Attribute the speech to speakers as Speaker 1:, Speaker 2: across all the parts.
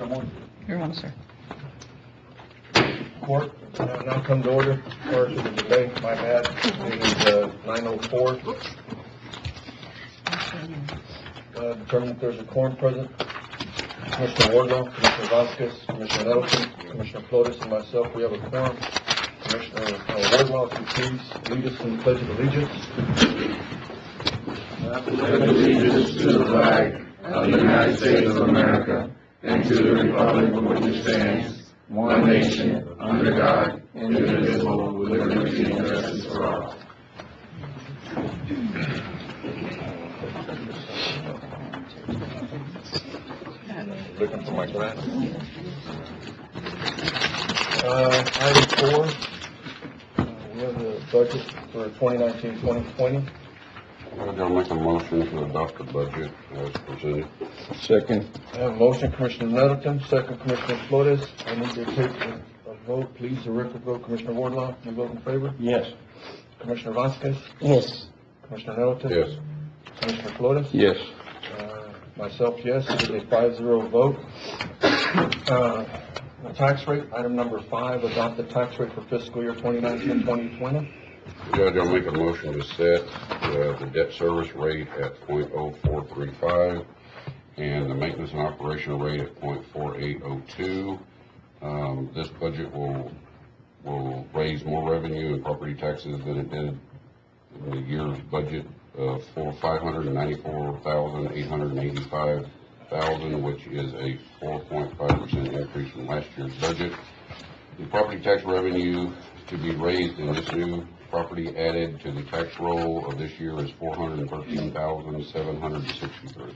Speaker 1: one.
Speaker 2: You're on, sir.
Speaker 1: Court, now come to order. Prior to the debate, my bad. It is 9:04. Determine if there's a quorum present. Commissioner Wardlaw, Commissioner Vasquez, Commissioner Nettleton, Commissioner Flores, and myself, we have a quorum. Commissioner Wardlaw, if you please lead us in the Pledge of Allegiance.
Speaker 3: Allegiance to the flag of the United States of America and to the republic for which it stands, one nation, under God, indivisible, with liberty and justice for all.
Speaker 1: Looking for my glasses. Item 4, we have the budget for 2019-2020.
Speaker 4: I'm going to make a motion to adopt the budget as presented.
Speaker 3: Second.
Speaker 1: I have a motion, Commissioner Nettleton, second, Commissioner Flores. I need to take a vote, please, a record vote. Commissioner Wardlaw, you vote in favor?
Speaker 3: Yes.
Speaker 1: Commissioner Vasquez?
Speaker 2: Yes.
Speaker 1: Commissioner Nettleton?
Speaker 4: Yes.
Speaker 1: Commissioner Flores?
Speaker 3: Yes.
Speaker 1: Myself, yes. It is a 5-0 vote. The tax rate, item number 5, adopt the tax rate for fiscal year 2019-2020.
Speaker 4: Judge, I'll make a motion to set the debt service rate at .0435 and the maintenance and operational rate at .4802. This budget will raise more revenue and property taxes than it did in the year's budget for $594,885, which is a 4.5% increase from last year's budget. The property tax revenue to be raised in this new property added to the tax roll of this year is $413,763.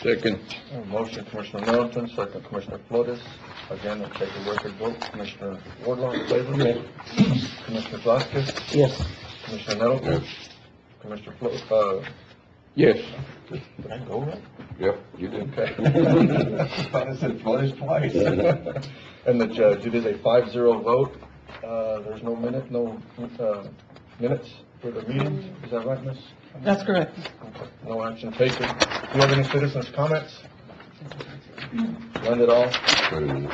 Speaker 3: Second.
Speaker 1: Motion, Commissioner Nettleton, second, Commissioner Flores. Again, I'll take a record vote. Commissioner Wardlaw, in favor?
Speaker 3: Yes.
Speaker 1: Commissioner Vasquez?
Speaker 2: Yes.
Speaker 1: Commissioner Nettleton?
Speaker 4: Yes.
Speaker 1: Commissioner Flores?
Speaker 3: Yes.
Speaker 1: Did I go right?
Speaker 4: Yep, you did.
Speaker 1: Okay. I thought I said Flores twice. And the judge, it is a 5-0 vote. There's no minutes for the meeting. Is that right, Miss?
Speaker 2: That's correct.
Speaker 1: Okay. No action taken. Do you have any citizens' comments? None at all?
Speaker 4: Wait a minute.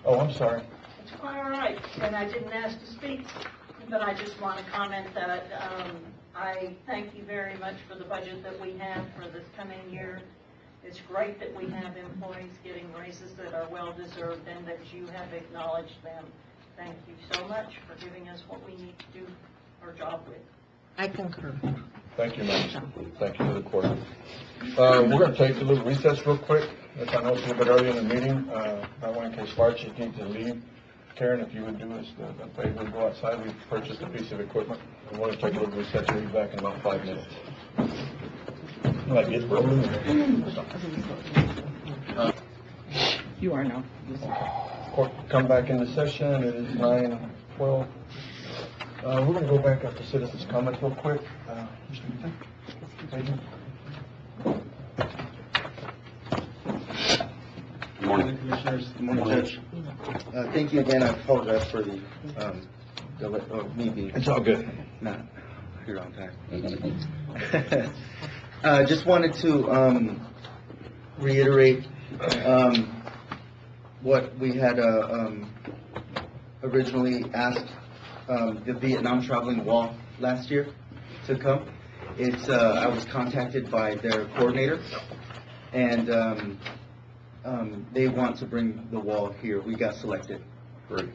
Speaker 1: Oh, I'm sorry.
Speaker 5: It's quite all right, and I didn't ask to speak, but I just want to comment that I thank you very much for the budget that we have for this coming year. It's great that we have employees getting raises that are well-deserved and that you have acknowledged them. Thank you so much for giving us what we need to do our job with.
Speaker 2: I concur.
Speaker 1: Thank you, ma'am. Thank you for the court. We're going to take a little recess real quick. Yes, I know it's a little bit early in the meeting. That way, in case fire chief needs to leave. Karen, if you would do us the favor, go outside. We've purchased a piece of equipment. We're going to take a little recess. We'll be back in about 5 minutes. Like it's rolling.
Speaker 2: You are now.
Speaker 1: Court, come back into session. It is 9:12. We're going to go back up to citizens' comments real quick. Mr. Ethan?
Speaker 4: Good morning.
Speaker 6: Commissioners, good morning, Judge. Thank you again. I apologize for the me being
Speaker 1: It's all good.
Speaker 6: not here on time. Just wanted to reiterate what we had originally asked the Vietnam Traveling Wall last year to come. It's I was contacted by their coordinator, and they want to bring the wall here. We got selected.
Speaker 4: Great.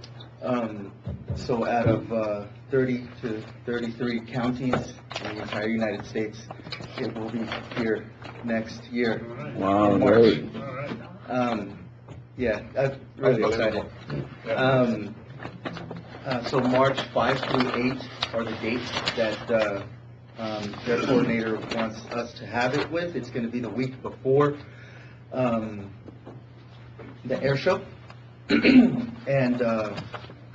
Speaker 6: So out of 30 to 33 counties in the entire United States, it will be here next year.
Speaker 3: Wow,
Speaker 6: in March.
Speaker 3: great.
Speaker 6: Yeah, I'm really excited. So March 5 through 8 are the dates that their coordinator wants us to have it with. It's going to be the week before the air show. And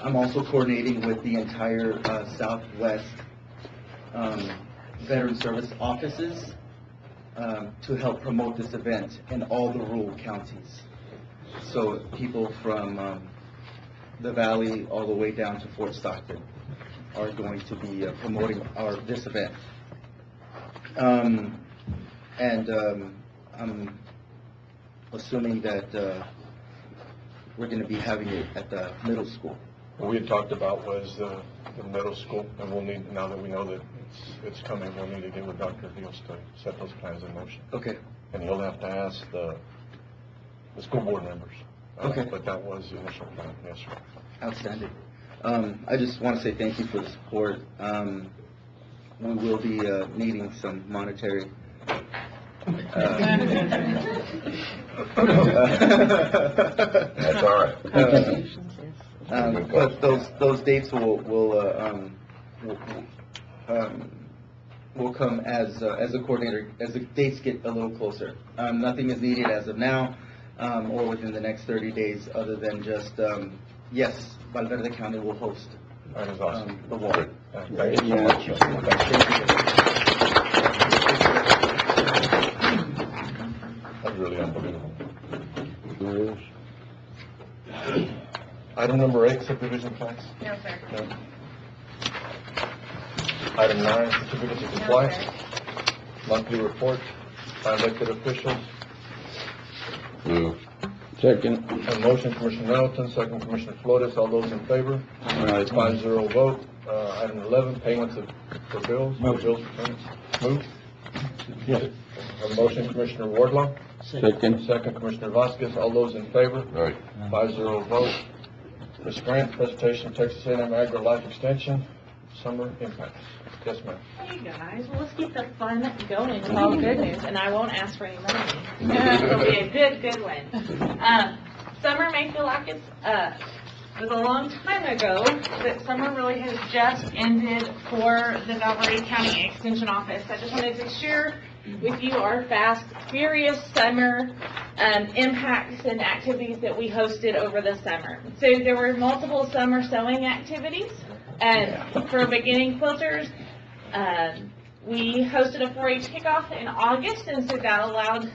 Speaker 6: I'm also coordinating with the entire Southwest Veteran Service offices to help promote this event in all the rural counties. So people from the Valley all the way down to Fort Stockton are going to be promoting this event. I'm assuming that we're going to be having it at the middle school.
Speaker 1: What we had talked about was the middle school, and we'll need, now that we know that it's coming, we'll need to get with Dr. Dios to set those plans in motion.
Speaker 6: Okay.
Speaker 1: And he'll have to ask the school board members.
Speaker 6: Okay.
Speaker 1: But that was the initial plan, yes, sir.
Speaker 6: Outstanding. I just want to say thank you for the support. We will be needing some monetary.
Speaker 4: That's all right.
Speaker 6: But those dates will come as a coordinator, as the dates get a little closer. Nothing is needed as of now, or within the next 30 days, other than just, yes, Valverde County will host
Speaker 1: That is awesome.
Speaker 6: the water.
Speaker 1: Thank you so much. That's really unbelievable. Item number 8, subdivision plans.
Speaker 5: No, sir.
Speaker 1: No. Item 9, certificates of compliance. Monthly report by elected officials.
Speaker 4: Move.
Speaker 3: Second.
Speaker 1: A motion, Commissioner Middleton, second Commissioner Flores. All those in favor? 5-0 vote. Item 11, payments for bills.
Speaker 3: Move.
Speaker 1: Bills for payments. Move.
Speaker 3: Yes.
Speaker 1: A motion, Commissioner Wardlaw.
Speaker 3: Second.
Speaker 1: Second, Commissioner Vasquez. All those in favor?
Speaker 4: Right.
Speaker 1: 5-0 vote. Ms. Grant, presentation, Texas A&M Agri Life Extension, summer impacts. Yes, ma'am.
Speaker 7: Hey guys, well, let's keep the fun going with all the good news, and I won't ask for any money. It'll be a good one. Summer may feel like it was a long time ago, but summer really has just ended for the Valverde County Extension Office. I just wanted to share with you our fast, furious summer impacts and activities that we hosted over the summer. So there were multiple summer sewing activities for beginning quilters. We hosted a 4-H kickoff in August, and so that allowed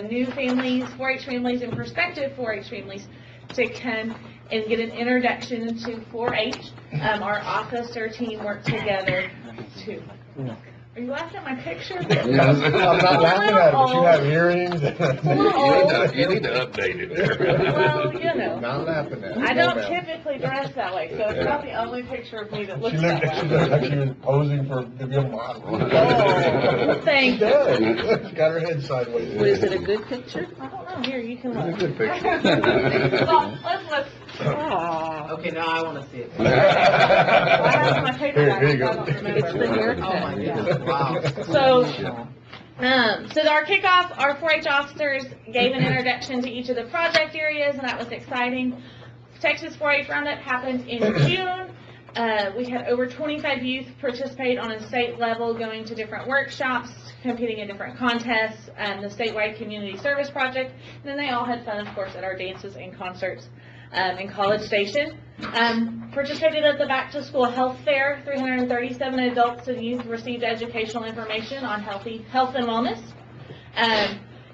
Speaker 7: new families, 4-H families and prospective 4-H families to come and get an introduction to 4-H. Our officer team worked together to... Are you laughing at my picture?
Speaker 1: I'm not laughing at it, but you have earrings.
Speaker 4: You need to update it.
Speaker 7: Well, you know.
Speaker 1: Not laughing at it.
Speaker 7: I
Speaker 1: No,
Speaker 7: don't
Speaker 1: ma'am.
Speaker 7: typically dress that way, so it's not the only picture of me that
Speaker 1: She
Speaker 7: looks
Speaker 1: looked
Speaker 7: that
Speaker 1: like
Speaker 7: way.
Speaker 1: she was posing to be a model.
Speaker 7: Oh, thank
Speaker 1: She
Speaker 7: you.
Speaker 1: does. She's got her head sideways.
Speaker 2: Was it a good picture?
Speaker 7: I don't know. Here, you can look.
Speaker 1: It's a good picture.
Speaker 7: Well, let's look.
Speaker 2: Aw.
Speaker 8: Okay, now I want to see it.
Speaker 7: I have my paper
Speaker 1: Here
Speaker 7: back,
Speaker 1: you
Speaker 7: so I
Speaker 1: go.
Speaker 7: don't remember.
Speaker 2: It's the haircut.
Speaker 8: Oh my goodness, wow.
Speaker 7: So our kickoff, our 4-H officers gave an introduction to each of the project areas, and that was exciting. Texas 4-H Roundup happened in June. We had over 25 youth participate on a state level, going to different workshops, competing in different contests, the statewide community service project, and then they all had fun, of course, at our dances and concerts in College Station. Participated at the Back to School Health Fair. 337 adults and youth received educational information on health and wellness.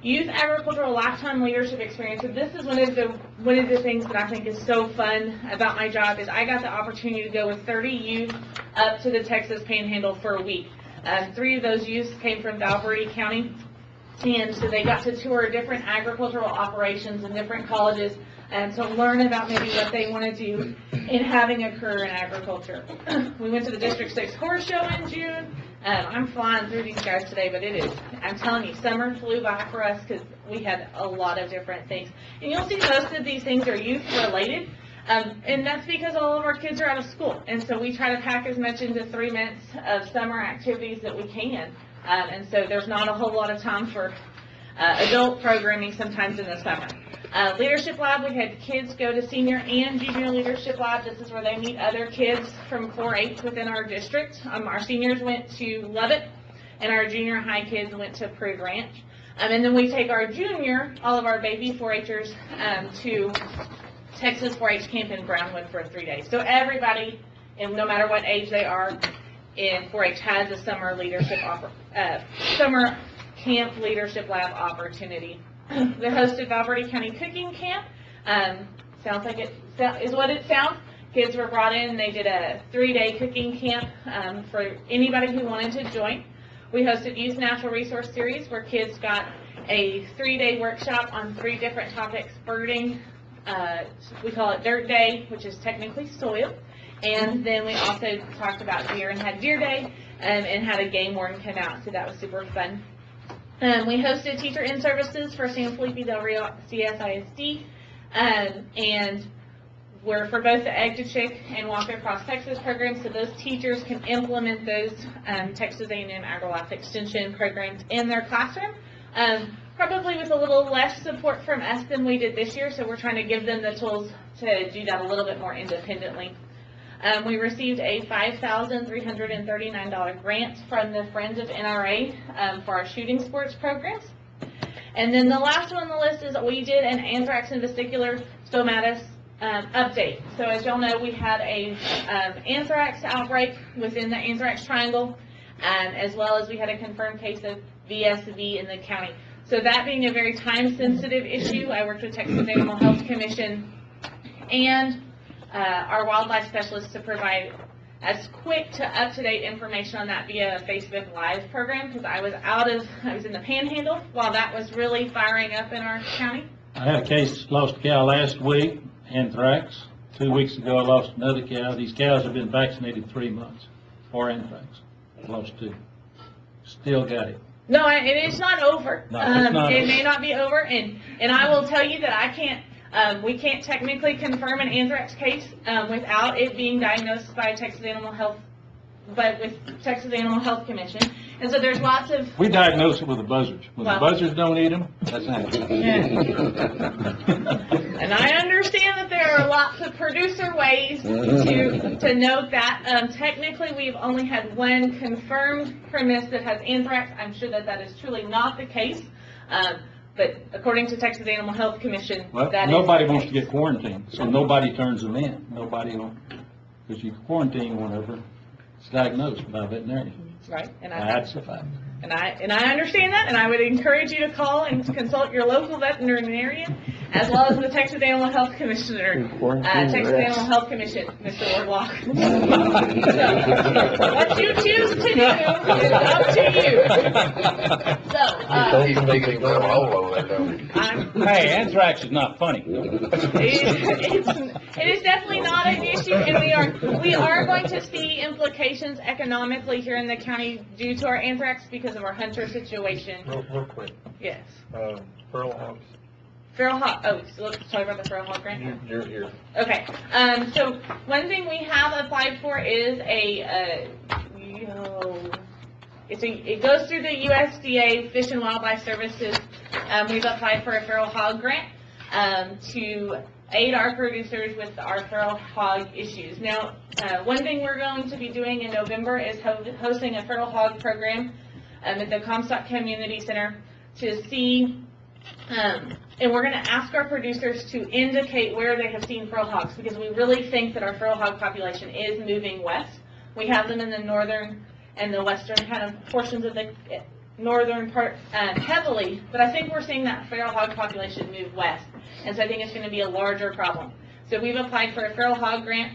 Speaker 7: Youth Agricultural Lifetime Leadership Experience. So this is one of the things that I think is so fun about my job is I got the opportunity to go with 30 youth up to the Texas Panhandle for a week. 3 of those youths came from Valverde County, and so they got to tour different agricultural operations in different colleges and to learn about maybe what they want to do in having a career in agriculture. We went to the District 6 Horse Show in June. I'm flying through these guys today, but I'm telling you, summer flew by for us because we had a lot of different things. And you'll see most of these things are youth related, and that's because all of our kids are out of school. And so we try to pack as much into 3 months of summer activities that we can. And so there's not a whole lot of time for adult programming sometimes in the summer. Leadership Lab, we had kids go to senior and junior leadership lab. This is where they meet other kids from 4-H within our district. Our seniors went to Lubbock, and our junior high kids went to Prairie Ranch. And then we take our junior, all of our baby 4-Hers, to Texas 4-H camp in Brownwood for 3 days. So everybody, and no matter what age they are in 4-H, has a summer leadership summer camp leadership lab opportunity. They hosted Valverde County Cooking Camp. Sounds like it is what it sounds. Kids were brought in and they did a 3-day cooking camp for anybody who wanted to join. We hosted Youth Natural Resource Series where kids got a 3-day workshop on 3 different topics: birding, we call it Dirt Day, which is technically soil, and then we also talked about deer and had Deer Day, and had a game warden come out, so that was super fun. We hosted teacher in-services for San Felipe Del Rio CSISD, and we're for both the Egg to Chick and Walk Across Texas programs, so those teachers can implement those Texas A&M AgriLife Extension programs in their classroom, probably with a little less support from us than we did this year, so we're trying to give them the tools to do that a little bit more independently. We received a $5,339 grant from the Friends of NRA for our shooting sports programs. And then the last one on the list is that we did an anthrax and vesicular stomatis update. So as y'all know, we had a anthrax outbreak within the anthrax triangle, as well as we had a confirmed case of VSV in the county. So that being a very time-sensitive issue, I worked with Texas Animal Health Commission and our wildlife specialists to provide as quick to up-to-date information on that via a Facebook Live program, because I was in the Panhandle while that was really firing up in our county.
Speaker 9: I had a case, lost a cow last week, anthrax. 2 weeks ago, I lost another cow. These cows have been vaccinated 3 months for anthrax. I lost 2. Still got it.
Speaker 7: No, it is not over.
Speaker 9: No, it's not
Speaker 7: it
Speaker 9: over.
Speaker 7: may not be over, and I will tell you that I can't. We can't technically confirm an anthrax case without it being diagnosed by Texas Animal Health, but with Texas Animal Health Commission. And so there's lots of.
Speaker 9: We diagnose it with the buzzards. When the buzzards don't eat them, that's anthrax.
Speaker 7: And I understand that there are lots of producer ways to note that. Technically, we've only had 1 confirmed premise that has anthrax. I'm sure that is truly not the case. But according to Texas Animal Health Commission,
Speaker 9: Well,
Speaker 7: that
Speaker 9: nobody
Speaker 7: is the
Speaker 9: wants to
Speaker 7: case.
Speaker 9: get quarantined, so nobody turns them in. Nobody, because you quarantine whenever it's diagnosed by a veterinarian.
Speaker 7: Right, and
Speaker 9: That's a fact.
Speaker 7: And I understand that, and I would encourage you to call and consult your local veterinarian, as well as the Texas Animal Health Commissioner, Texas Animal Health Commission, Mr. Wardlock. So, what you choose to do is up to you. So,
Speaker 4: He's thinking about all of that, don't he?
Speaker 9: Hey, anthrax is not funny.
Speaker 7: it is definitely not an issue, and we are going to see implications economically here in the county due to our anthrax because of our hunter situation.
Speaker 1: Real quick,
Speaker 7: Yes.
Speaker 1: feral hogs,
Speaker 7: Feral hog, so let's talk about the feral hog grant.
Speaker 1: you're here.
Speaker 7: Okay, so one thing we have applied for is it goes through the USDA Fish and Wildlife Services. We've applied for a feral hog grant to aid our producers with our feral hog issues. Now, one thing we're going to be doing in November is hosting a feral hog program at the Comstock Community Center to see, and we're going to ask our producers to indicate where they have seen feral hogs, because we really think that our feral hog population is moving west. We have them in the northern and the western kind of portions of the northern part heavily, but I think we're seeing that feral hog population move west, and so I think it's going to be a larger problem. So we've applied for a feral hog grant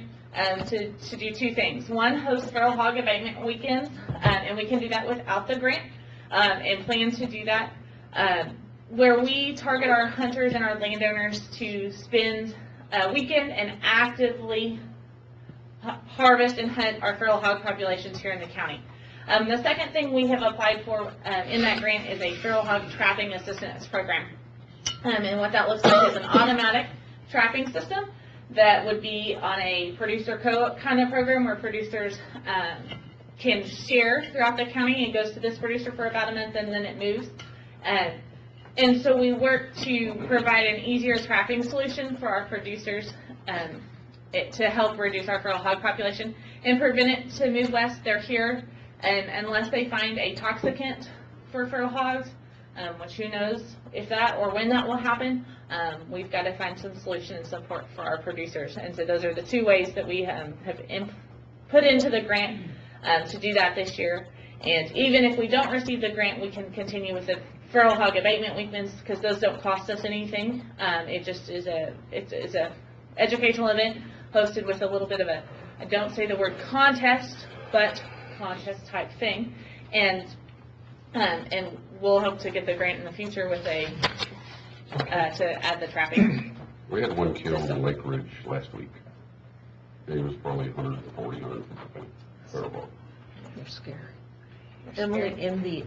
Speaker 7: to do 2 things. One, host feral hog abatement weekends, and we can do that without the grant, and plan to do that, where we target our hunters and our landowners to spend a weekend and actively harvest and hunt our feral hog populations here in the county. The second thing we have applied for in that grant is a feral hog trapping assistance program. And what that looks like is an automatic trapping system that would be on a producer co-op kind of program where producers can share throughout the county. It goes to this producer for about a month and then it moves. And so we work to provide an easier trapping solution for our producers to help reduce our feral hog population and prevent it to move west. They're here, and unless they find a toxicant for feral hogs, which who knows if that or when that will happen, we've got to find some solution and support for our producers. And so those are the 2 ways that we have put into the grant to do that this year. And even if we don't receive the grant, we can continue with the feral hog abatement weekends because those don't cost us anything. It just is a educational event hosted with a little bit of a, I don't say the word contest, but contest type thing. And And we'll hope to get the grant in the future with to add the traffic.
Speaker 4: We had one killed in Lake Ridge last week. It was probably 140, 150 pounds. Terrible.
Speaker 2: You're scary. Emily, in the,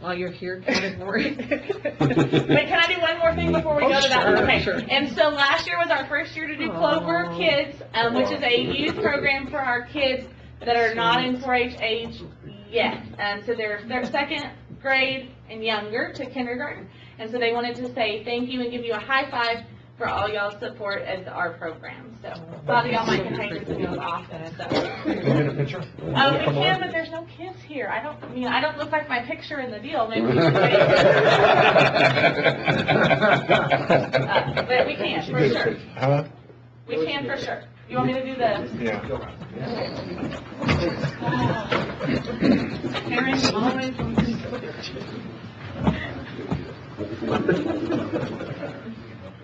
Speaker 2: while you're here category.
Speaker 7: Wait, can I do one more thing before we go to that?
Speaker 2: Sure,
Speaker 7: Okay.
Speaker 2: sure.
Speaker 7: And so last year was our first year to do Clover Kids, which is a youth program for our kids that are not in 4-H age yet. So they're second grade and younger to kindergarten. And so they wanted to say thank you and give you a high five for all y'all's support of our program. So a lot of y'all might can take this and go off and stuff.
Speaker 1: Can we get a picture?
Speaker 7: We can, but there's no kids here. I don't look like my picture in the deal. Maybe we can wait. But we can, for sure.
Speaker 1: Huh?
Speaker 7: We can, for sure. You want me to do the?
Speaker 1: Yeah.
Speaker 7: Karen, always.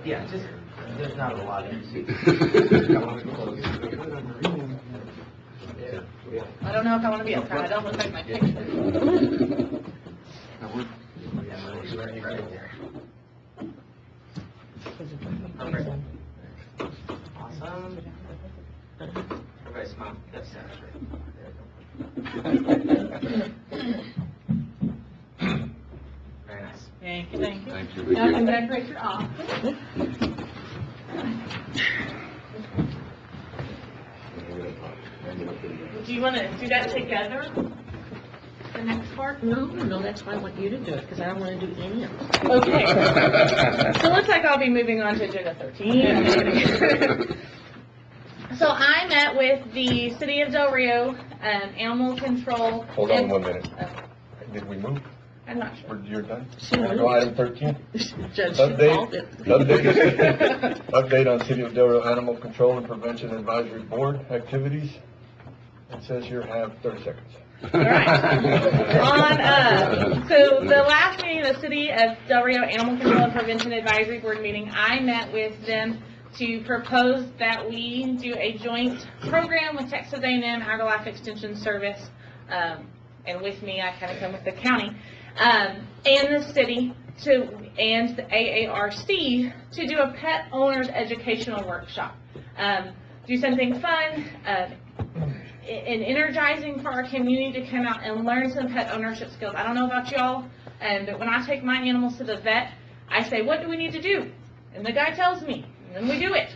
Speaker 8: Yeah, just, there's not a lot of
Speaker 7: I don't know if I want to be up front. I don't look like my picture.
Speaker 8: Awesome. Everybody smile. That's very nice.
Speaker 7: Thank you, thank you.
Speaker 4: Thank you.
Speaker 7: Now can decorate your office. Do you want to do that together? The next part?
Speaker 2: No, that's why I want you to do it, because I don't want to do any of it.
Speaker 7: Okay. So it looks like I'll be moving on to agenda 13. So I met with the City of Del Rio, Animal Control.
Speaker 1: Hold on 1 minute. Did we move?
Speaker 7: I'm not sure.
Speaker 1: Or you're done?
Speaker 2: She
Speaker 1: Wanna
Speaker 2: moved.
Speaker 1: go item 13?
Speaker 2: Judge, she called it.
Speaker 1: Update on City of Del Rio Animal Control and Prevention Advisory Board activities. It says here have 30 seconds.
Speaker 7: All right. So the last meeting, the City of Del Rio Animal Control and Prevention Advisory Board meeting, I met with them to propose that we do a joint program with Texas A&M AgriLife Extension Service, and with me, I kind of come with the county, and the city and the AARC to do a pet owners educational workshop. Do something fun, and energizing for our community to come out and learn some pet ownership skills. I don't know about y'all, but when I take my animals to the vet, I say, what do we need to do? And the guy tells me, and then we do it.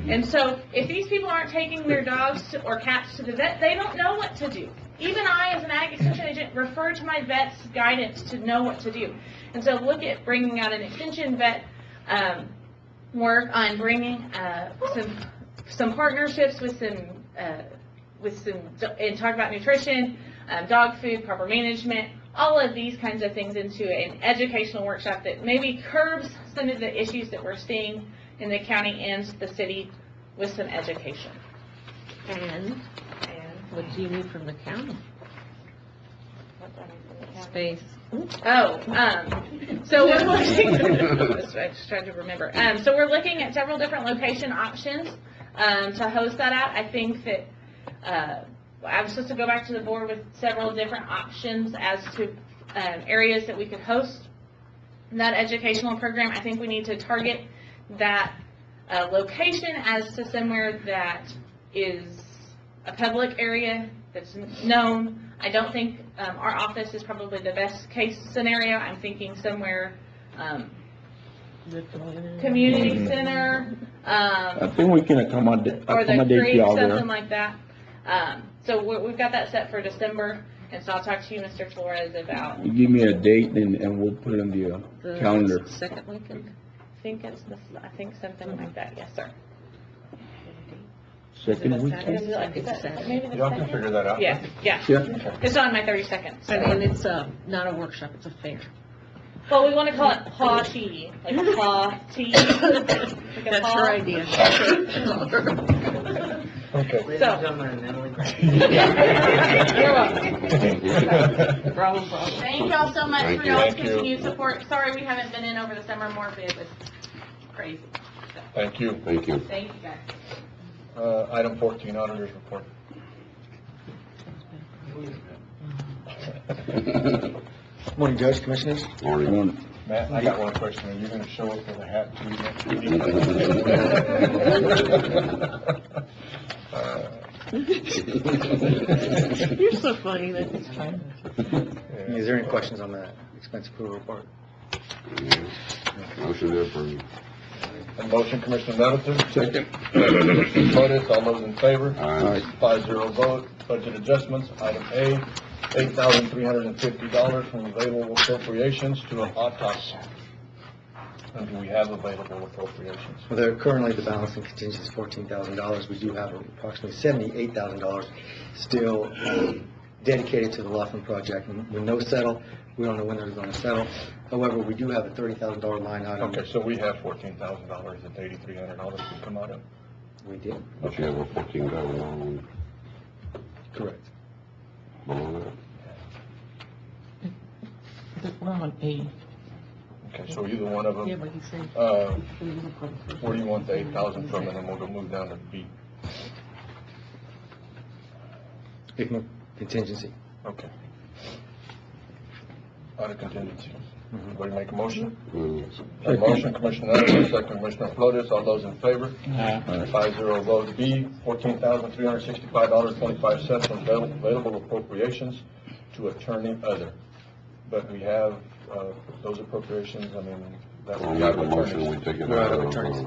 Speaker 7: And so if these people aren't taking their dogs or cats to the vet, they don't know what to do. Even I, as an ag extension agent, refer to my vet's guidance to know what to do. And so look at bringing out an extension vet, work on bringing some partnerships with some, and talk about nutrition, dog food, proper management, all of these kinds of things into an educational workshop that maybe curbs some of the issues that we're seeing in the county and the city with some education.
Speaker 2: And what do you need from the county? Space.
Speaker 7: Oh, so we're looking, I just tried to remember. So we're looking at several different location options to host that at. I think that I was supposed to go back to the board with several different options as to areas that we could host that educational program. I think we need to target that location as to somewhere that is a public area that's known. I don't think our office is probably the best case scenario. I'm thinking somewhere community center,
Speaker 3: I think we can accommodate
Speaker 7: or the creek,
Speaker 3: y'all
Speaker 7: something
Speaker 3: there.
Speaker 7: like that. So we've got that set for December, and so I'll talk to you, Mr. Flores, about.
Speaker 3: You give me a date and we'll put it on the calendar.
Speaker 2: Second weekend?
Speaker 7: I think something like that. Yes, sir.
Speaker 3: Second
Speaker 2: Is it a
Speaker 3: weekend?
Speaker 2: Saturday? I think it's Saturday.
Speaker 7: Maybe the
Speaker 1: Y'all can
Speaker 7: second?
Speaker 1: figure that out.
Speaker 7: Yeah.
Speaker 3: Yeah.
Speaker 7: It's on my 30 seconds.
Speaker 2: And it's not a workshop, it's a fair.
Speaker 7: Well, we want to call it paw tea, like a paw tea. Like a
Speaker 2: That's
Speaker 7: paw.
Speaker 2: her idea.
Speaker 1: Okay.
Speaker 8: Ladies
Speaker 7: So-
Speaker 8: and gentlemen, Emily.
Speaker 7: You're welcome.
Speaker 2: Problem.
Speaker 7: Thank y'all so much
Speaker 4: Thank
Speaker 7: for
Speaker 4: you.
Speaker 7: y'all's
Speaker 1: Thank you.
Speaker 7: continued support. Sorry we haven't been in over the summer more, but it was crazy. So,
Speaker 1: Thank you.
Speaker 4: Thank you.
Speaker 7: thank you guys.
Speaker 1: Item 14, auditors report.
Speaker 6: Morning, Judge, Commissioners.
Speaker 4: Morning.
Speaker 1: Matt, I got one question. Are you gonna show up with a hat too next meeting?
Speaker 2: You're so funny, that's just fine.
Speaker 6: Is there any questions on that expense approval report?
Speaker 4: Motion to approve.
Speaker 1: A motion, Commissioner Nettleton. Second. Commissioner Flores, all those in favor?
Speaker 4: Aye.
Speaker 1: 5-0 vote. Budget adjustments, item A, $8,350 from available appropriations to an autopsy. And do we have available appropriations?
Speaker 6: Well, there, currently the balance in contingency is $14,000. We do have approximately $78,000 still dedicated to the Laughlin project. And with no settle, we don't know when they're going to settle. However, we do have a $30,000 line item.
Speaker 1: Okay, so we have $14,000 that $8,300 would come out of.
Speaker 6: We did.
Speaker 4: But you have a $14,000
Speaker 6: Correct.
Speaker 4: below that.
Speaker 2: We're on A.
Speaker 1: Okay, so either one of
Speaker 2: Yeah,
Speaker 1: them,
Speaker 2: but he's saying.
Speaker 1: where do you want the 8,000 from, and then we'll go move down to B.
Speaker 6: Contingency.
Speaker 1: Okay. Out of contingency. Anybody make a motion?
Speaker 4: Move.
Speaker 1: A motion, Commissioner Nettleton, second Commissioner Flores, all those in favor? 5-0 vote. B, $14,365.25 from available appropriations to attorney other. But we have, those appropriations, I mean, that
Speaker 4: I'll
Speaker 1: we
Speaker 4: make
Speaker 1: have
Speaker 4: a motion, we
Speaker 1: attorneys.
Speaker 4: take it
Speaker 6: We're
Speaker 4: out
Speaker 6: out
Speaker 4: of,
Speaker 6: of attorneys.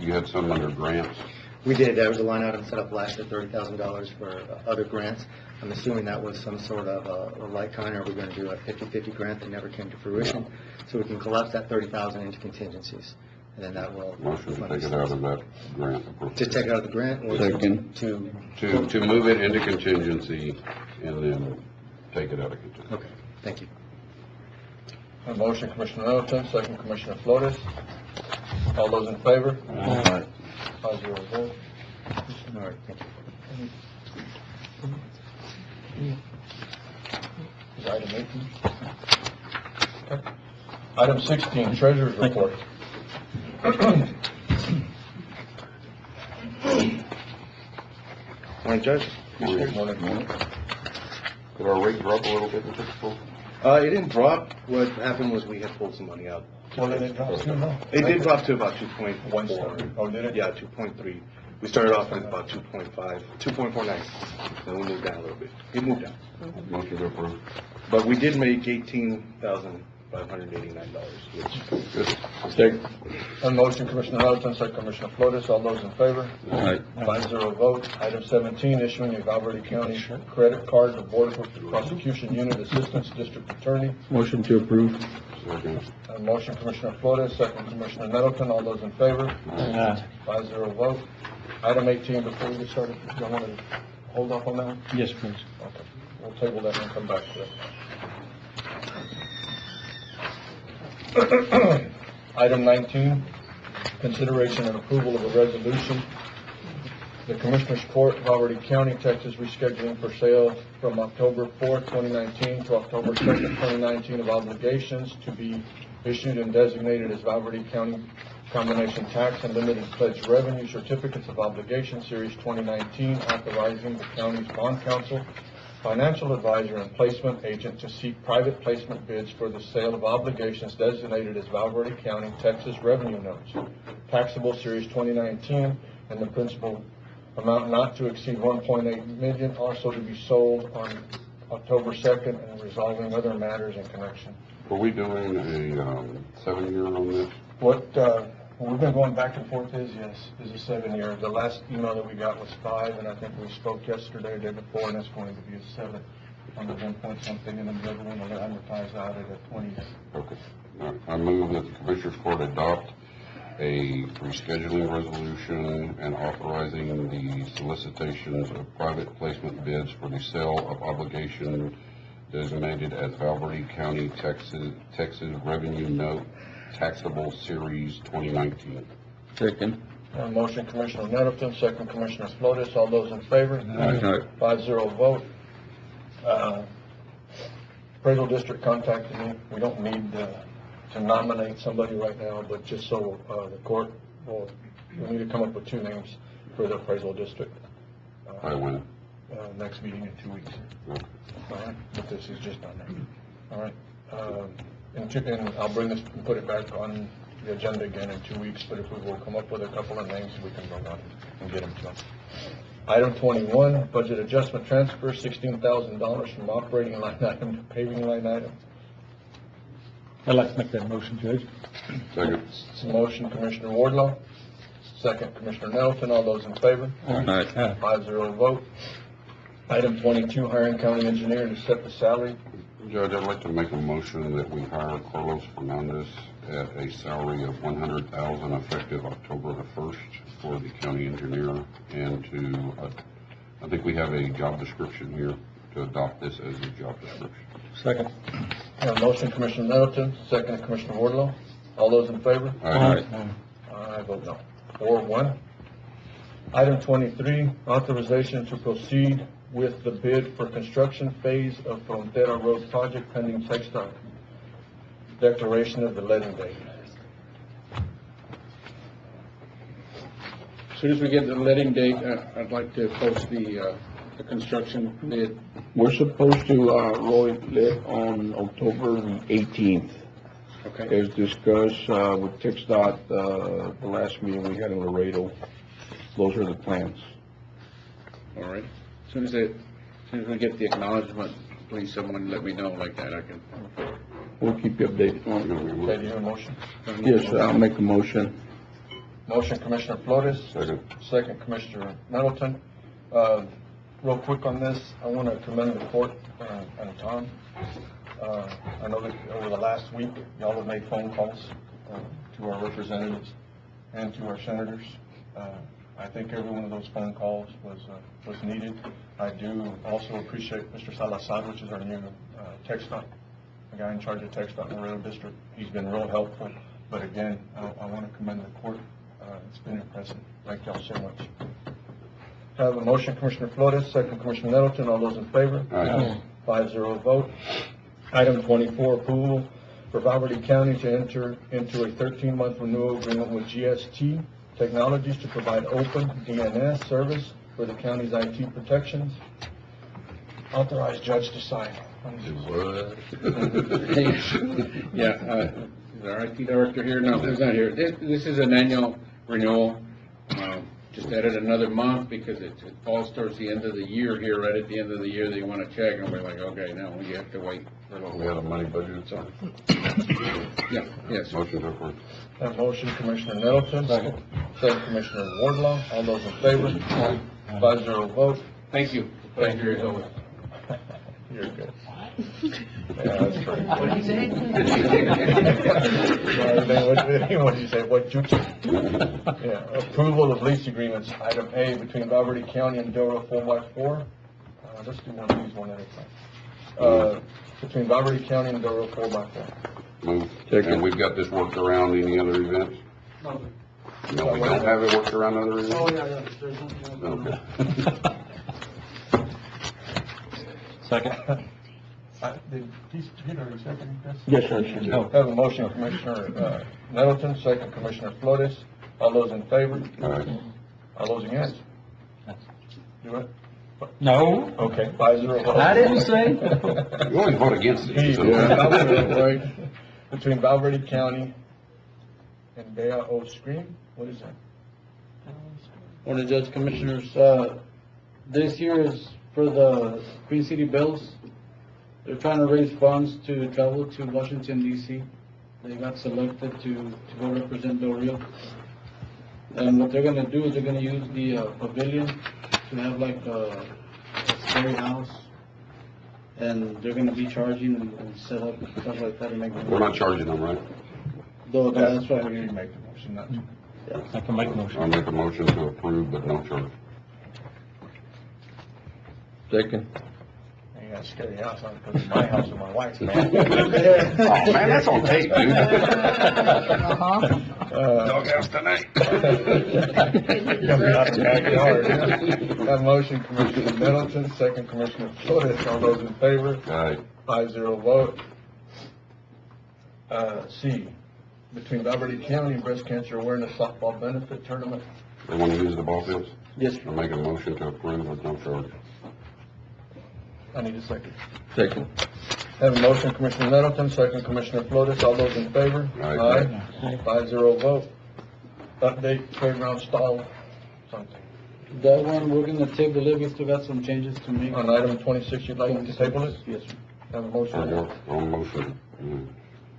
Speaker 4: you had some under grants?
Speaker 6: We did. There was a line item set up last year, $30,000 for other grants. I'm assuming that was some sort of a like kind, or we're going to do a 50-50 grant that never came to fruition. So we can collapse that $30,000 into contingencies, and then that will.
Speaker 4: Motion to take it out of that grant
Speaker 6: To
Speaker 4: appropriation.
Speaker 6: take it out of the grant or
Speaker 3: Second.
Speaker 6: to.
Speaker 4: To move it into contingency and then take it out of contingency.
Speaker 6: Okay, thank you.
Speaker 1: A motion, Commissioner Nettleton, second Commissioner Flores. All those in favor? 5-0 vote.
Speaker 6: All right, thank you.
Speaker 1: Is item 18? Okay. Item 16, Treasurer's Report.
Speaker 6: Morning, Judge.
Speaker 1: Morning.
Speaker 4: Could our rate drop a little bit in fiscal?
Speaker 10: It didn't drop. What happened was we had pulled some money out.
Speaker 1: Well, then it drops too low.
Speaker 10: It did drop to about
Speaker 1: 1
Speaker 10: 2.4.
Speaker 1: Oh, did it?
Speaker 10: Yeah, 2.3. We started off at about 2.5, 2.49. Then we moved down a little bit. It moved down.
Speaker 4: Motion to approve.
Speaker 10: But we did make $18,589, which
Speaker 4: Good.
Speaker 1: A motion, Commissioner Nettleton, second Commissioner Flores. All those in favor?
Speaker 3: Aye.
Speaker 1: 5-0 vote. Item 17, issuing a Valverde County credit card to Board of Prosecution Unit Assistance District Attorney.
Speaker 3: Motion to approve.
Speaker 4: Second.
Speaker 1: A motion, Commissioner Flores, second Commissioner Nettleton. All those in favor? 5-0 vote. Item 18, before we get started, do you want to hold off on that one?
Speaker 9: Yes, please.
Speaker 1: Okay, we'll table that and come back to it. Item 19, consideration and approval of a resolution. The Commissioners Court, Valverde County, Texas, rescheduling for sale from October 4th, 2019 to October 2nd, 2019 of obligations to be issued and designated as Valverde County Combination Tax and Limited Pledged Revenue Certificates of Obligation Series 2019, authorizing the county's bond counsel, financial advisor, and placement agent to seek private placement bids for the sale of obligations designated as Valverde County, Texas revenue notes, taxable Series 2019, and the principal amount not to exceed 1.8 million, also to be sold on October 2nd, and resolving other matters in connection.
Speaker 4: Were we doing a 7-year on this?
Speaker 1: What we've been going back and forth is a 7-year. The last email that we got was 5, and I think we spoke yesterday, day before, and it's going to be a 7 on the 1 point something, and then the other one will advertise out at a 20.
Speaker 4: Okay. All right. I move that the Commissioners Court adopt a rescheduling resolution and authorizing the solicitations of private placement bids for the sale of obligation designated as Valverde County, Texas revenue note, taxable series 2019.
Speaker 3: Second.
Speaker 1: Motion, Commissioner Nettleton, second Commissioner Flores. All those in favor?
Speaker 3: Aye.
Speaker 1: 5-0 vote. Appraisal District contacted me. We don't need to nominate somebody right now, but just so the court we need to come up with 2 names for the Appraisal District.
Speaker 4: I win.
Speaker 1: next meeting in 2 weeks. All right, but this is just on there. All right, and I'll bring this and put it back on the agenda again in 2 weeks, but if we will come up with a couple of names, we can vote on it and get them to them. Item 21, budget adjustment transfer, $16,000 from operating line item to paving line item.
Speaker 9: I'd like to make that motion, Judge.
Speaker 4: Second.
Speaker 1: It's a motion, Commissioner Wardlaw. Second, Commissioner Nettleton. All those in favor?
Speaker 9: Aye.
Speaker 1: 5-0 vote. Item 22, hiring county engineer to set the salary.
Speaker 4: Judge, I'd like to make a motion that we hire Carlos Fernandez at a salary of $100,000 effective October the 1st for the county engineer, and I think we have a job description here to adopt this as a job description.
Speaker 9: Second.
Speaker 1: A motion, Commissioner Nettleton. Second, Commissioner Wardlaw. All those in favor?
Speaker 4: Aye.
Speaker 1: I vote no. 4-1. Item 23, authorization to proceed with the bid for construction phase of Frontera Road project pending TxDOT declaration of the letting date.
Speaker 11: As soon as we get the letting date, I'd like to post the construction bid.
Speaker 3: We're supposed to, roll it lit on October the 18th.
Speaker 11: Okay.
Speaker 3: As discussed, with TxDOT, the last meeting we had in Laredo. Those are the plans.
Speaker 11: All right. As soon as we get the acknowledgement, please someone let me know like that. I can.
Speaker 3: We'll keep you updated.
Speaker 1: Okay, do you have a motion?
Speaker 3: Yes, I'll make a motion.
Speaker 1: Motion, Commissioner Flores.
Speaker 4: Second.
Speaker 1: Second, Commissioner Nettleton. Real quick on this, I want to commend the court and Tom. I know that over the last week, y'all have made phone calls to our representatives and to our senators. I think every one of those phone calls was needed. I do also appreciate Mr. Salazar, which is our new TxDOT, the guy in charge of TxDOT in Laredo District. He's been real helpful. But again, I want to commend the court. It's been impressive. Thank y'all so much. I have a motion, Commissioner Flores, second, Commissioner Nettleton. All those in favor?
Speaker 4: Aye.
Speaker 1: 5-0 vote. Item 24, approval for Valverde County to enter into a 13-month renewal agreement with GST Technologies to provide open DNS service for the county's IT protections. Authorized judge to sign.
Speaker 11: Yeah, is our IT director here? No, he's not here. This is an annual renewal. Just added another month because it falls towards the end of the year here, right at the end of the year, they want to check, and we're like, okay, no, you have to wait for a little
Speaker 4: We have
Speaker 11: while.
Speaker 4: a money budget, so.
Speaker 11: Yeah, yes.
Speaker 4: Motion to approve.
Speaker 1: A motion, Commissioner Nettleton. Second, Commissioner Wardlaw. All those in favor? 5-0 vote.
Speaker 11: Thank you. Thank you, as always.
Speaker 1: You're good. Yeah, that's great.
Speaker 8: What did he say?
Speaker 1: What did you say? What you say? Yeah, approval of lease agreements, item A, between Valverde County and Del Rio 4x4. Let's do one of these one at a time. Between Valverde County and Del Rio 4x4.
Speaker 4: Move. And we've got this worked around any other events? No, we don't have it worked around other events?
Speaker 8: Oh, yeah, there's
Speaker 4: Okay.
Speaker 9: Second.
Speaker 1: Did he already second this?
Speaker 3: Yes, sir.
Speaker 1: Have a motion, Commissioner Nettleton, second, Commissioner Flores. All those in favor?
Speaker 4: Aye.
Speaker 1: All those against? Do it?
Speaker 9: No.
Speaker 1: Okay, 5-0 vote.
Speaker 8: I didn't say.
Speaker 4: You always vote against it.
Speaker 1: B,
Speaker 4: so-
Speaker 1: between Valverde County and Bea O Scream, what is that?
Speaker 12: Morning, Judge Commissioners. This year is for the Queen City Bills. They're trying to raise funds to travel to Washington DC. They got selected to go represent Del Rio. And what they're gonna do is they're gonna use the pavilion to have like a scary house. And they're gonna be charging and set up stuff like that to make them.
Speaker 4: We're not charging them, right?
Speaker 12: No, that's right.
Speaker 1: You make the motion, not to.
Speaker 9: I can make a motion.
Speaker 4: I'll make a motion to approve, but no charge.
Speaker 3: Second.
Speaker 1: You got a scary house, I'm putting in my house with my wife, man.
Speaker 4: Oh, man, that's on tape, dude. Doghouse tonight.
Speaker 1: Coming out the backyard. Have a motion, Commissioner Middleton, second, Commissioner Flores. All those in favor?
Speaker 4: Aye.
Speaker 1: 5-0 vote. C, between Valverde County and Breast Cancer Awareness Softball Benefit Tournament.
Speaker 4: They want to use the ball fields?
Speaker 12: Yes,
Speaker 4: I'll make a motion to approve with no charge.
Speaker 1: I need a second.
Speaker 3: Second.
Speaker 1: Have a motion, Commissioner Nettleton, second Commissioner Flores, all those in favor?
Speaker 4: Aye.
Speaker 1: 5-0 vote. Update fairground stall, something.
Speaker 12: That one, we're gonna table it, we still got some changes to make.
Speaker 1: On item 26, you'd like to table it?
Speaker 12: Yes, sir.
Speaker 1: Have a motion?
Speaker 4: On motion.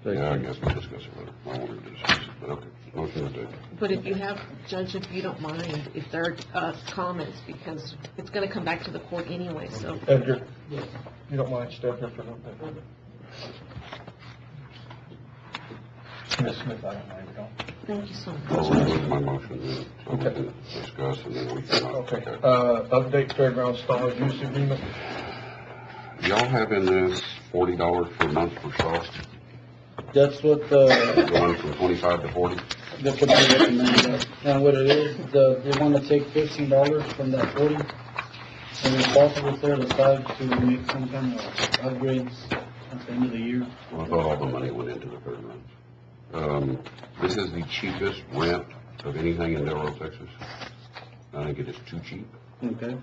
Speaker 4: Yeah, I guess we'll discuss it later. I wanted to discuss it, but okay. Motion to table.
Speaker 2: But if you have, Judge, if you don't mind, if there are comments, because it's gonna come back to the court anyway, so.
Speaker 1: Edgar? You don't mind staying here for a little bit? Ms. Smith, I don't mind at all.
Speaker 2: Thank you so much.
Speaker 4: I'll remove my motion then, so we can discuss and then we can.
Speaker 1: Okay, update fairground stall use agreement.
Speaker 12: Y'all have in this $40 per month for stall,
Speaker 6: That's what
Speaker 12: going from 25 to 40?
Speaker 6: the committee recommended. And what it is, they want to take $15 from that 40, and it's possible set it aside to make some kind of upgrades at the end of the year.
Speaker 4: Well, I thought all the money went into the fairgrounds. This is the cheapest rent of anything in Del Rio, Texas. I think it is too cheap.
Speaker 6: Okay,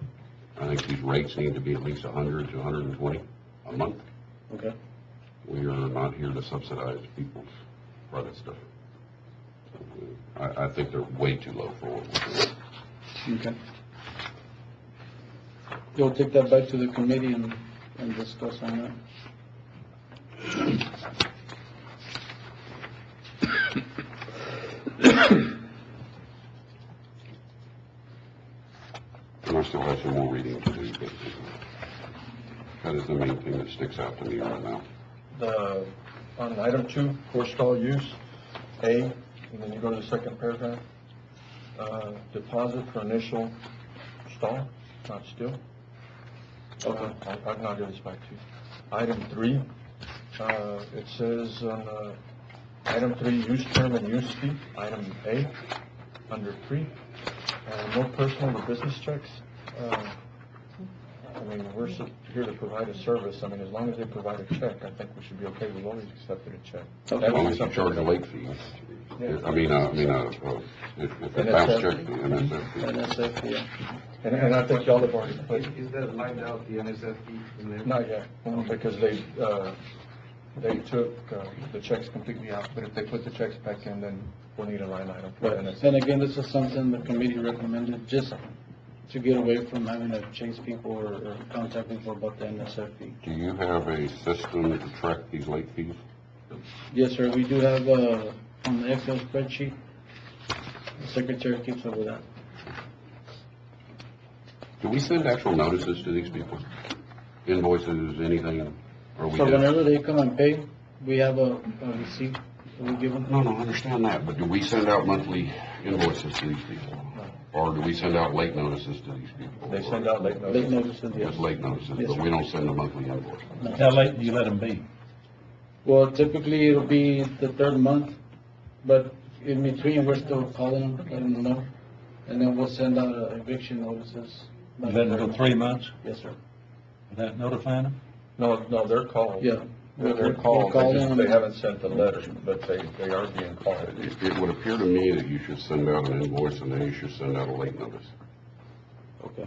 Speaker 4: I think these rates need to be at least 100 to 120 a month.
Speaker 6: okay.
Speaker 4: We are not here to subsidize people's private stuff. I think they're way too low for what we're doing.
Speaker 6: Okay. You'll take that back to the committee and discuss on that.
Speaker 4: And I still have some more reading to do, but that is the main thing that sticks out to me right now.
Speaker 1: On item 2, for stall use, A, and then you go to the second paragraph, deposit for initial stall, not still. Okay, I've not given this back to you. Item 3, it says on item 3, use term and use fee, item A, under 3, no personal or business checks. I mean, we're here to provide a service. I mean, as long as they provide a check, I think we should be okay. We've always accepted a check.
Speaker 4: As long as you charge a late fee. I mean, if they bounce check, the NSF fee.
Speaker 6: NSF, yeah.
Speaker 1: And I think y'all have already played.
Speaker 8: Is that lined out, the NSF fee in there?
Speaker 1: Not yet, because they took the checks completely out. But if they put the checks back in, then we'll need a line item for NSF.
Speaker 6: And again, this is something the committee recommended, just to get away from having to chase people or contact people about the NSF fee.
Speaker 4: Do you have a system to track these late fees?
Speaker 6: Yes, sir, we do have, on the Excel spreadsheet, the secretary keeps up with that.
Speaker 4: Do we send actual notices to these people? Invoices, anything? Or we
Speaker 6: So
Speaker 4: just-
Speaker 6: whenever they come and pay, we have a receipt that we give them.
Speaker 4: No, I understand that, but do we send out monthly invoices to these people? Or do we send out late notices to these people?
Speaker 1: They send out late
Speaker 6: Late
Speaker 1: notices.
Speaker 6: notices, yes.
Speaker 4: Just late notices,
Speaker 6: Yes,
Speaker 4: but
Speaker 6: sir.
Speaker 4: we don't send a monthly invoice.
Speaker 9: How late do you let them be?
Speaker 6: Well, typically it'll be the third month, but in between, we're still calling them, letting them know. And then we'll send out eviction notices.
Speaker 9: You let them go 3 months
Speaker 6: Yes, sir.
Speaker 9: without notifying them?
Speaker 1: No, they're called.
Speaker 6: Yeah.
Speaker 1: They're called.
Speaker 6: We'll call
Speaker 1: They just-
Speaker 6: them.
Speaker 1: They haven't sent the letter, but they are being called.
Speaker 4: It would appear to me that you should send out an invoice and then you should send out a late notice.
Speaker 6: Okay.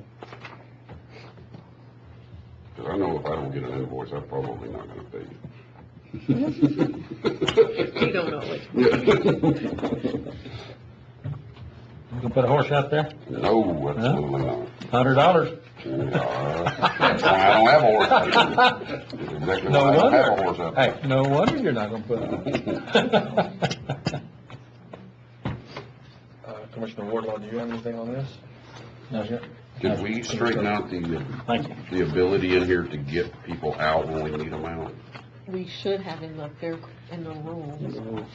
Speaker 4: Because I know if I don't get an invoice, I'm probably not gonna pay you.
Speaker 2: You don't know it.
Speaker 9: You gonna put a horse out there?
Speaker 4: No, absolutely not.
Speaker 9: $100?
Speaker 4: I don't have a horse. That's exactly
Speaker 9: No
Speaker 4: why I don't have a
Speaker 9: wonder.
Speaker 4: horse out there.
Speaker 9: Hey, no wonder you're not gonna put it.
Speaker 1: Commissioner Wardlaw, do you have anything on this?
Speaker 9: No, sir.
Speaker 4: Did we straighten out
Speaker 9: Thank you.
Speaker 4: the ability in here to get people out when we need them out?
Speaker 2: We should have in the rules.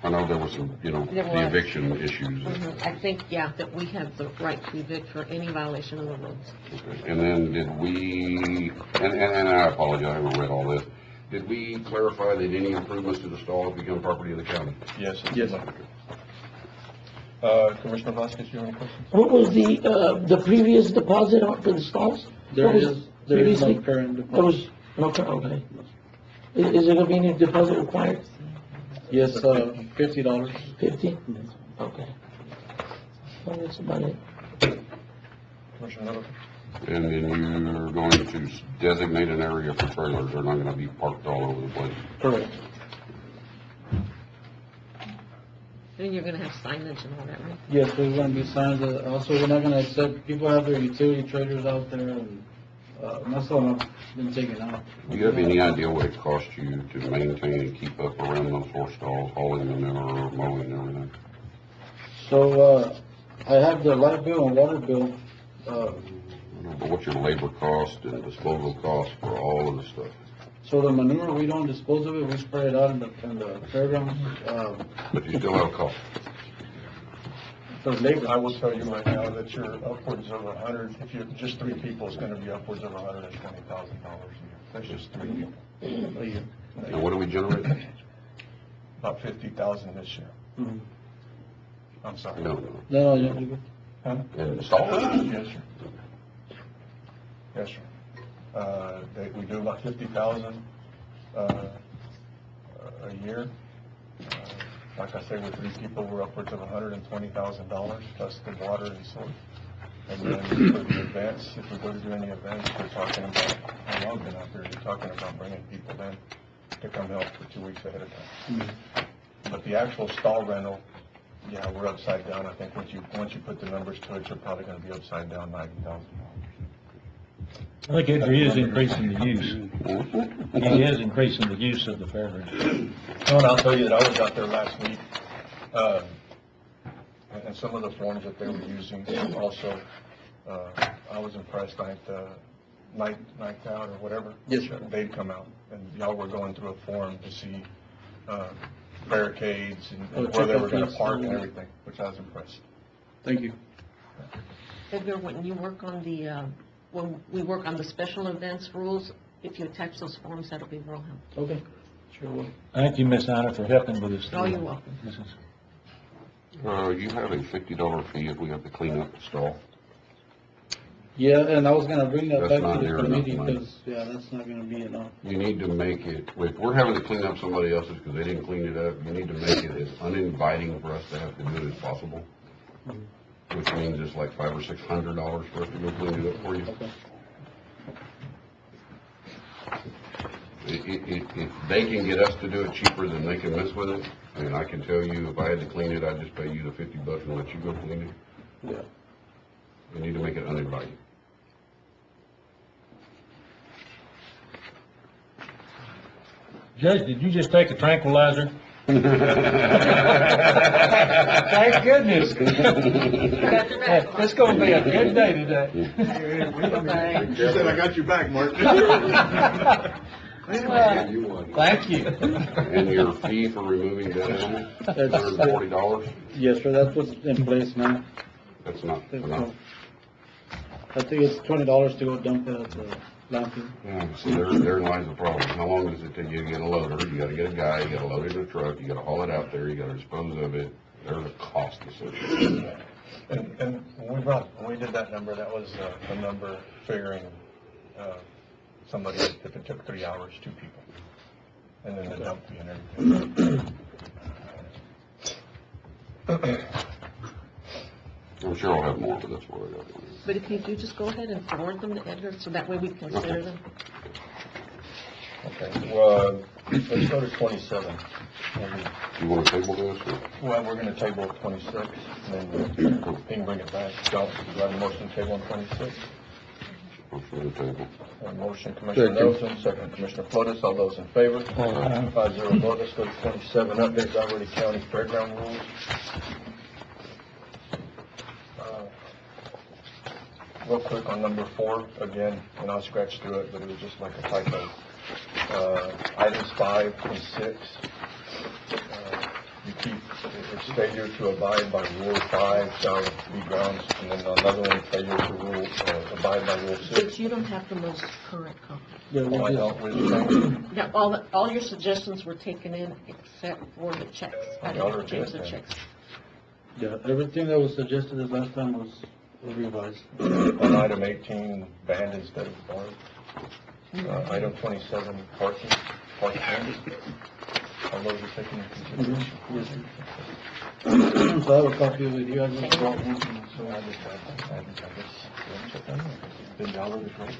Speaker 4: I know there was some,
Speaker 2: There
Speaker 4: the
Speaker 2: was.
Speaker 4: eviction issues.
Speaker 2: I think, yeah, that we have the right to evict for any violation of the rules.
Speaker 4: Okay. And then did we, and I apologize, I haven't read all this. Did we clarify that any improvements to the stall become property of the county?
Speaker 1: Yes.
Speaker 6: Yes.
Speaker 1: Commissioner Vasquez, you have any questions?
Speaker 13: What was the previous deposit for the stalls?
Speaker 6: There
Speaker 13: What was
Speaker 6: is no
Speaker 13: previously?
Speaker 6: current
Speaker 13: There
Speaker 6: deposit.
Speaker 13: was no current, okay. Is there gonna be any deposit required?
Speaker 6: Yes, $50.
Speaker 13: 50? Okay. Well, that's about it.
Speaker 1: Commissioner Nettleton?
Speaker 4: And then you're going to designate an area for trailers, they're not gonna be parked all over the place.
Speaker 12: Correct.
Speaker 2: And you're gonna have signage and all that, right?
Speaker 12: Yes, there's gonna be signs, also, we're not gonna accept, people have their utility trailers out there, and, most of them have been taken out.
Speaker 4: Do you have any idea what it costs you to maintain and keep up around those horse stalls, hauling manure, mowing and everything?
Speaker 12: So, I have the light bill and water bill,
Speaker 4: I don't know, but what's your labor cost and disposal cost for all of the stuff?
Speaker 12: so the manure, we don't dispose of it, we spray it out in the fairgrounds,
Speaker 4: But you still have a cost.
Speaker 12: for labor.
Speaker 1: I will tell you right now that you're upwards of 100, if you're just 3 people, it's gonna be upwards of $120,000 a year. That's just 3 people.
Speaker 12: A year.
Speaker 4: And what do we generate?
Speaker 1: About 50,000 this year.
Speaker 12: Mhm.
Speaker 1: I'm sorry.
Speaker 4: No,
Speaker 12: No, you're good.
Speaker 1: Huh?
Speaker 4: and stalls?
Speaker 1: Yes, sir. Yes, sir. We do about 50,000, a year. Like I say, with 3 people, we're upwards of $120,000 plus the water and sewer. And then for the events, if we go to do any events, we're talking about, how long been out there, we're talking about bringing people in to come help for 2 weeks ahead of time. But the actual stall rental, yeah, we're upside down. I think once you put the numbers to it, you're probably gonna be upside down $90,000.
Speaker 9: I think Edgar is increasing the use. He is increasing the use of the fairgrounds.
Speaker 1: And I'll tell you that I was out there last week, and some of the forms that they were using also, I was impressed. Night out or whatever.
Speaker 12: Yes, sir.
Speaker 1: They'd come out, and y'all were going through a form to see barricades and where they were gonna park and everything, which I was impressed.
Speaker 12: Thank you.
Speaker 2: Edgar, when you work on when we work on the special events rules, if you attach those forms, that'll be real helpful.
Speaker 12: Okay, sure will.
Speaker 9: Thank you, Ms. Anna, for helping with this.
Speaker 2: Oh, you're welcome.
Speaker 4: You have a $50 fee if we have to clean up the stall.
Speaker 12: Yeah, and I was gonna bring that
Speaker 4: That's
Speaker 12: back
Speaker 4: not
Speaker 12: to the
Speaker 4: near enough
Speaker 12: committee,
Speaker 4: money.
Speaker 12: because, yeah, that's not gonna be enough.
Speaker 4: You need to make it, if we're having to clean up somebody else's because they didn't clean it up, you need to make it as uninviting for us to have to do it as possible. Which means it's like $500 or $600 for us to go clean it up for you.
Speaker 12: Okay.
Speaker 4: If they can get us to do it cheaper than they can mess with it, and I can tell you, if I had to clean it, I'd just pay you the $50 and let you go clean it.
Speaker 12: Yeah.
Speaker 4: You need to make it uninviting.
Speaker 9: Judge, did you just take a tranquilizer?
Speaker 12: Thank goodness.
Speaker 9: It's gonna be a good day today.
Speaker 10: She said, I got you back, Mark.
Speaker 12: Thank you.
Speaker 4: And your fee for removing dead animals, $140?
Speaker 12: Yes, sir, that's what's in place now.
Speaker 4: That's not enough.
Speaker 12: I think it's $20 to go dump it at the landfill.
Speaker 4: Yeah, see, therein lies the problem. How long does it take you to get a loader? You gotta get a guy, you gotta load it in a truck, you gotta haul it out there, you gotta dispose of it. There's a cost associated with that.
Speaker 1: And when we did that number, that was a number figuring somebody, if it took 3 hours, 2 people. And then the dump fee and everything.
Speaker 4: I'm sure I'll have more, but that's what I got.
Speaker 2: But if you do, just go ahead and forward them to Edgar, so that way we can consider them.
Speaker 1: Okay, well, let's go to 27.
Speaker 4: You wanna table this, or?
Speaker 1: Well, we're gonna table 26, and then you can bring it back. Do I have a motion to table on 26?
Speaker 4: Motion to table.
Speaker 1: A motion, Commissioner Nelson, second Commissioner Flores, all those in favor? 5-0 vote. Let's go to 27, update Valverde County Fairground rules. Real quick on number 4, again, and I'll scratch through it, but it was just like a typo. Items 5 and 6, you keep, it's failure to abide by Rule 5 shall be grounds, and then another one, failure to abide by Rule 6.
Speaker 2: But you don't have the most current copy.
Speaker 12: Yeah, we
Speaker 1: Oh, I
Speaker 12: just-
Speaker 1: don't, with the
Speaker 2: Yeah, all your suggestions were taken in except for the checks. I
Speaker 1: Y'all are
Speaker 2: didn't change the
Speaker 1: good, then.
Speaker 2: checks.
Speaker 12: Yeah, everything that was suggested this last time was revised.
Speaker 1: On item 18, band instead of bar. Item 27, parking. All those are taken into consideration.
Speaker 12: Yes, sir. So I have a copy of it here, I just brought one.
Speaker 1: So I just Did y'all look at rates?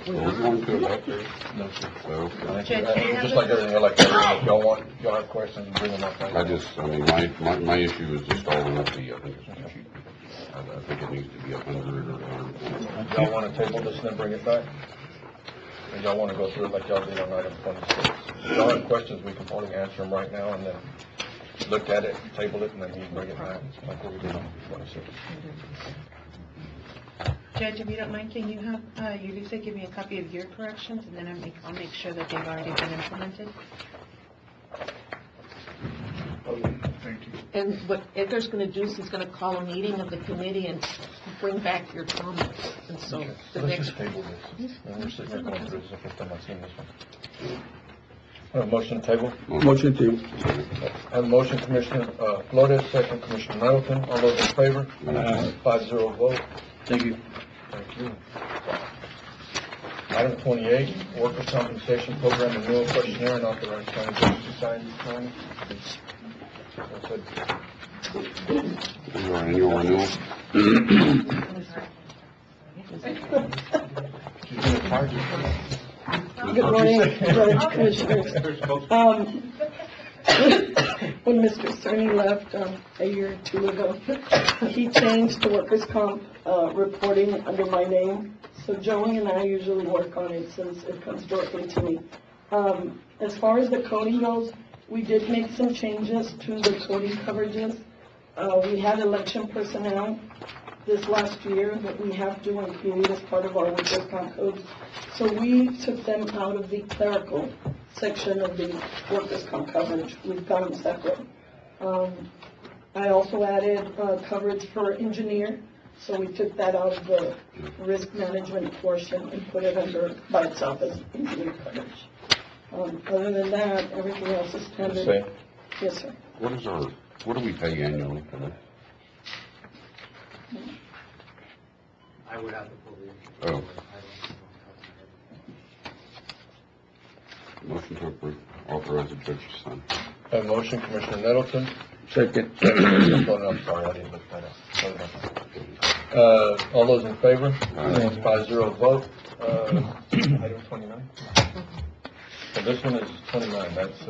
Speaker 4: Are we going to it after?
Speaker 1: No, sir.
Speaker 4: No?
Speaker 1: Just like everything, like that, if y'all have questions, bring them up.
Speaker 4: I mean, my issue is just following up the, I think it's too cheap. I think it needs to be 100 or 120.
Speaker 1: Y'all wanna table this and then bring it back? Or y'all wanna go through it like y'all did on item 26? If y'all have questions, we can probably answer them right now and then look at it, table it, and then you can bring it back, like what we did on 26.
Speaker 14: Judge, if you don't mind, can you have, you Lisa give me a copy of your corrections, and then I'll make sure that they've already been implemented?
Speaker 1: Thank you.
Speaker 2: And what Edgar's gonna do is he's gonna call a meeting of the committee and bring back your comments. And so the
Speaker 1: Let's
Speaker 2: next,
Speaker 1: just table this. And we're sitting here going through this, the first time I've seen this one. Motion table?
Speaker 3: Motion table.
Speaker 1: I have a motion, Commissioner Flores, second Commissioner Middleton. All those in favor? 5-0 vote.
Speaker 12: Thank you.
Speaker 1: Thank you. Item 28, Workers' Compensation Program Renewal Questionnaire and Authorized County Judge to sign this morning. That's it.
Speaker 4: This is our annual renewal.
Speaker 1: She's gonna charge you for that.
Speaker 15: Good morning, Judge, Commissioners. When Mr. Cerny left a year or two ago, he changed the workers' comp reporting under my name. So Joey and I usually work on it since it comes directly to me. As far as the coding goes, we did make some changes to the coding coverages. We had election personnel this last year that we have to include as part of our workers' comp code. So we took them out of the clerical section of the workers' comp coverage. We've got them separate. I also added coverage for engineer, so we took that out of the risk management portion and put it under by itself as engineer coverage. Other than that, everything else is standard.
Speaker 1: Same.
Speaker 15: Yes, sir.
Speaker 4: What do we pay annually for this?
Speaker 8: I would have to pull the.
Speaker 4: Oh. Motion to approve, authorize the judge to sign.
Speaker 1: I have a motion, Commissioner Nettleton.
Speaker 3: Second.
Speaker 1: I'm sorry, I didn't look that up. All those in favor? 5-0 vote. Item 29. So this one is 29, that's,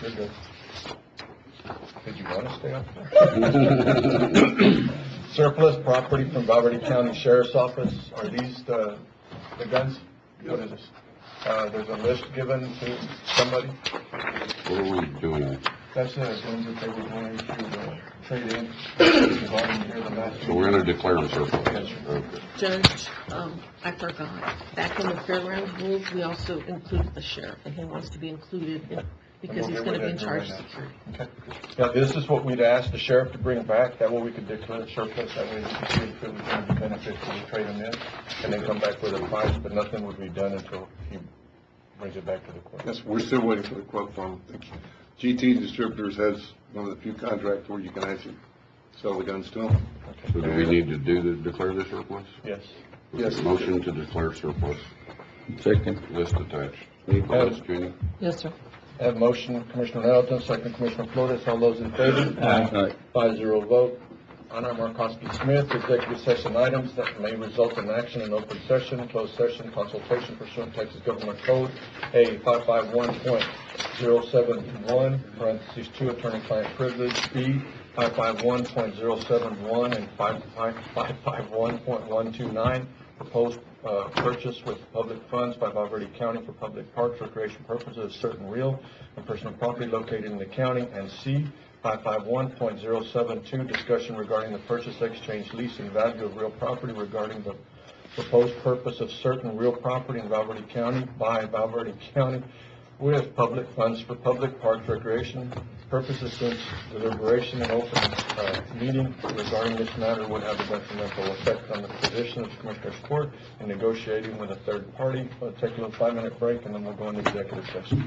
Speaker 1: you're good. Did you want to stay up there? Surplus property from Valverde County Sheriff's Office, are these the guns? What is this? There's a list given to somebody?
Speaker 4: What are we doing?
Speaker 1: That's the guns that they were going to trade in.
Speaker 4: So we're gonna declare them surplus?
Speaker 1: Yes, sir.
Speaker 4: Okay.
Speaker 2: Judge, I forgot, back in the fairgrounds rules, we also included the sheriff, and he wants to be included because he's gonna be in charge of security.
Speaker 1: Okay. Now, this is what we'd ask the sheriff to bring back, that way we could declare surplus, that way we could see if it was going to be beneficial to trade them in, and then come back with a price, but nothing would be done until he brings it back to the court.
Speaker 16: Yes, we're still waiting for the quote from GT Distributors has one of the few contracts where you can actually sell the guns to them.
Speaker 4: So do we need to declare the surplus?
Speaker 1: Yes.
Speaker 16: Yes.
Speaker 4: Motion to declare surplus.
Speaker 3: Second.
Speaker 4: List attached. Any comments, Jeannie?
Speaker 2: Yes, sir.
Speaker 1: I have motion, Commissioner Nettleton, second Commissioner Flores, all those in favor?
Speaker 3: Aye.
Speaker 1: 5-0 vote. Honor Markowski Smith, executive session items that may result in action in open session, closed session, consultation pursuant to Texas Government Code, A 551.071, parentheses 2, attorney-client privilege, B 551.071 and 551.129, proposed purchase with public funds by Valverde County for public parks, recreation purposes of certain real and personal property located in the county, and C 551.072, discussion regarding the purchase, exchange, lease, and value of real property regarding the proposed purpose of certain real property in Valverde County by Valverde County with public funds for public parks, recreation purposes, since deliberation and open meeting regarding this matter would have a detrimental effect on the position of the Commissioner's Court in negotiating with a third party. We'll take a little 5-minute break, and then we'll go into executive session.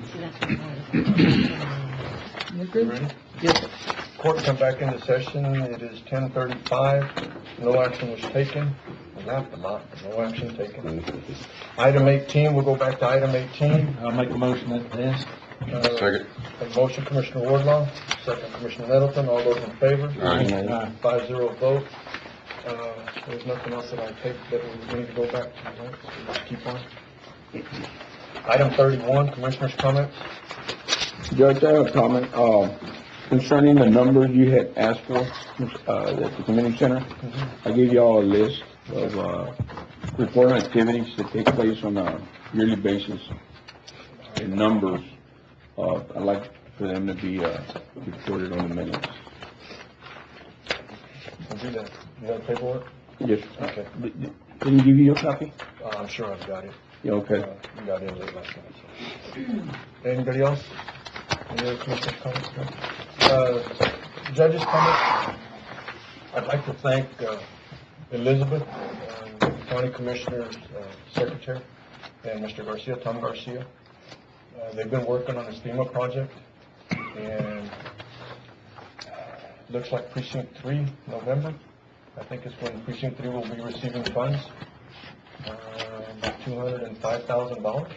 Speaker 1: You ready?
Speaker 2: Yes, sir.
Speaker 1: Court come back into session. It is 10:35. No action was taken. We laughed a lot, but no action taken. Item 18, we'll go back to item 18.
Speaker 9: I'll make a motion that pass.
Speaker 4: Second.
Speaker 1: A motion, Commissioner Wardlaw, second Commissioner Nettleton. All those in favor?
Speaker 4: Aye.
Speaker 1: 5-0 vote. There's nothing else that I take that we need to go back to, right? So let's keep on. Item 31, Commissioners' comments.
Speaker 3: Judge, I have a comment, concerning the numbers you had asked for, at the community center. I gave you all a list of, reporting activities that take place on a yearly basis, and numbers. I'd like for them to be, reported on the minutes.
Speaker 1: We'll do that. You have paperwork?
Speaker 3: Yes.
Speaker 1: Okay.
Speaker 3: Can you give you your copy?
Speaker 1: I'm sure I've got it.
Speaker 3: Yeah, okay.
Speaker 1: You got in late last night, so. Anybody else? Any other commissioners' comments? Judges' comments? I'd like to thank Elizabeth, County Commissioner's Secretary, and Mr. Garcia, Tom Garcia. They've been working on this FEMA project, and looks like Precinct 3, November, I think is when Precinct 3 will be receiving funds, about $205,000,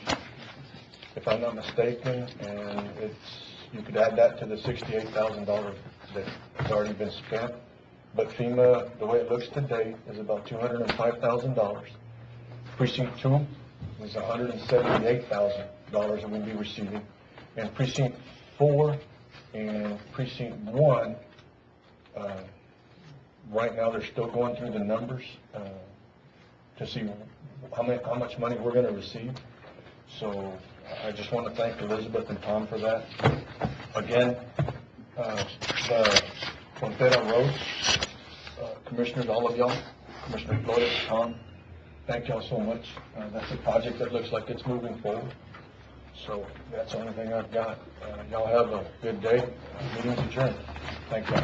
Speaker 1: if I'm not mistaken, and you could add that to the $68,000 that has already been spent. But FEMA, the way it looks today, is about $205,000. Precinct 2 is $178,000 that we'll be receiving. And Precinct 4 and Precinct 1, right now they're still going through the numbers to see how much money we're going to receive. So I just want to thank Elizabeth and Tom for that. Again, the Frontera Road, commissioners, all of y'all, Commissioner Flores, Tom, thank y'all so much. That's a project that looks like it's moving forward. So that's the only thing I've got. Y'all have a good day. Meeting's adjourned. Thank y'all.